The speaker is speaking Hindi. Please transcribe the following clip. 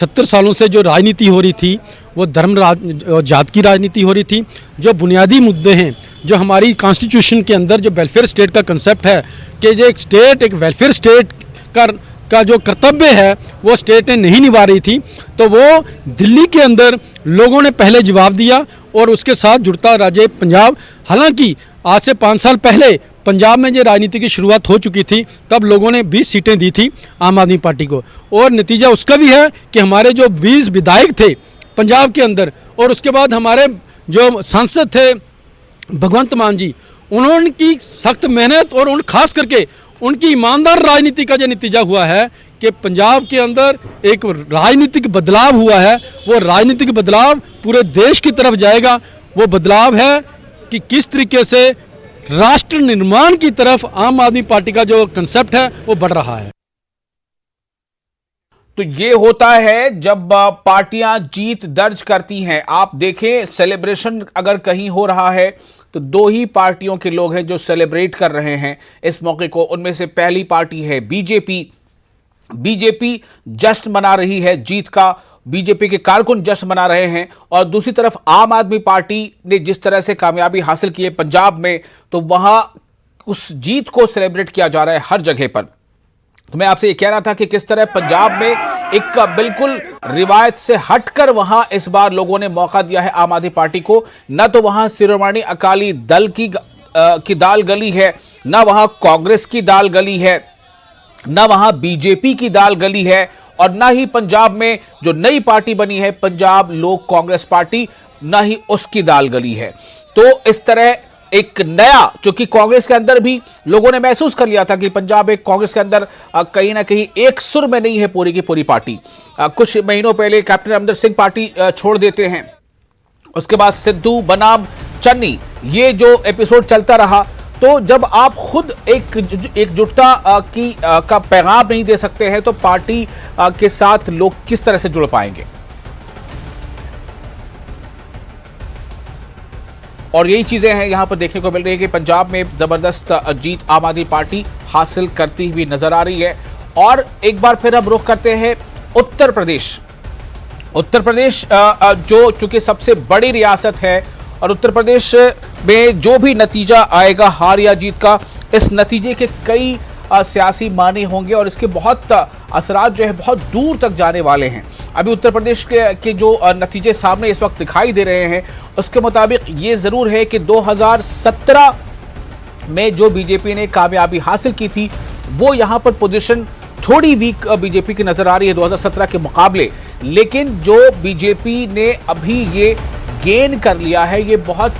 70 सालों से जो राजनीति हो रही थी वो धर्म और जात की राजनीति हो रही थी। जो बुनियादी मुद्दे हैं, जो हमारी कॉन्स्टिट्यूशन के अंदर जो वेलफेयर स्टेट का कंसेप्ट है कि जो एक वेलफेयर स्टेट का जो कर्तव्य है वो स्टेट ने नहीं निभा रही थी, तो वो दिल्ली के अंदर लोगों ने पहले जवाब दिया और उसके साथ जुड़ता राज्य पंजाब। हालांकि आज से 5 साल पहले पंजाब में जो राजनीति की शुरुआत हो चुकी थी, तब लोगों ने 20 सीटें दी थी आम आदमी पार्टी को, और नतीजा उसका भी है कि हमारे जो 20 विधायक थे पंजाब के अंदर, और उसके बाद हमारे जो सांसद थे भगवंत मान जी, उन्होंने सख्त मेहनत और खास करके उनकी ईमानदार राजनीति का जो नतीजा हुआ है कि पंजाब के अंदर एक राजनीतिक बदलाव हुआ है। वो राजनीतिक बदलाव पूरे देश की तरफ जाएगा। वो बदलाव है कि किस तरीके से राष्ट्र निर्माण की तरफ आम आदमी पार्टी का जो कंसेप्ट है वो बढ़ रहा है। तो ये होता है जब पार्टियां जीत दर्ज करती हैं। आप देखें, सेलिब्रेशन अगर कहीं हो रहा है तो 2 ही पार्टियों के लोग हैं जो सेलिब्रेट कर रहे हैं इस मौके को। उनमें से पहली पार्टी है बीजेपी जश्न मना रही है जीत का, बीजेपी के कारकुन जश्न मना रहे हैं, और दूसरी तरफ आम आदमी पार्टी ने जिस तरह से कामयाबी हासिल की है पंजाब में, तो वहां उस जीत को सेलिब्रेट किया जा रहा है हर जगह पर। तो मैं आपसे ये कह रहा था कि किस तरह पंजाब में एक बिल्कुल रिवायत से हटकर वहां इस बार लोगों ने मौका दिया है आम आदमी पार्टी को। न तो वहां शिरोमणि अकाली दल की दाल गली है, न वहां कांग्रेस की दाल गली है, न वहां बीजेपी की दाल गली है, और न ही पंजाब में जो नई पार्टी बनी है पंजाब लोक कांग्रेस पार्टी, न ही उसकी दाल गली है। तो इस तरह एक नया, चूंकि कांग्रेस के अंदर भी लोगों ने महसूस कर लिया था कि पंजाब एक कांग्रेस के अंदर कहीं ना कहीं एक सुर में नहीं है पूरी की पूरी पार्टी। कुछ महीनों पहले कैप्टन अमरिंदर सिंह पार्टी छोड़ देते हैं, उसके बाद सिद्धू बनाम चन्नी ये जो एपिसोड चलता रहा, तो जब आप खुद एकजुटता का पैगाम नहीं दे सकते हैं तो पार्टी के साथ लोग किस तरह से जुड़ पाएंगे। और यही चीजें हैं यहां पर देखने को मिल रही है कि पंजाब में जबरदस्त जीत आम आदमी पार्टी हासिल करती हुई नजर आ रही है। और एक बार फिर हम रुख करते हैं उत्तर प्रदेश जो चूंकि सबसे बड़ी रियासत है, और उत्तर प्रदेश में जो भी नतीजा आएगा हार या जीत का, इस नतीजे के कई सियासी माने होंगे और इसके बहुत असरात जो है बहुत दूर तक जाने वाले हैं। अभी उत्तर प्रदेश के जो नतीजे सामने इस वक्त दिखाई दे रहे हैं उसके मुताबिक ये ज़रूर है कि 2017 में जो बीजेपी ने कामयाबी हासिल की थी वो यहाँ पर पोजीशन थोड़ी वीक बीजेपी की नज़र आ रही है 2017 के मुकाबले, लेकिन जो बीजेपी ने अभी ये गेन कर लिया है ये बहुत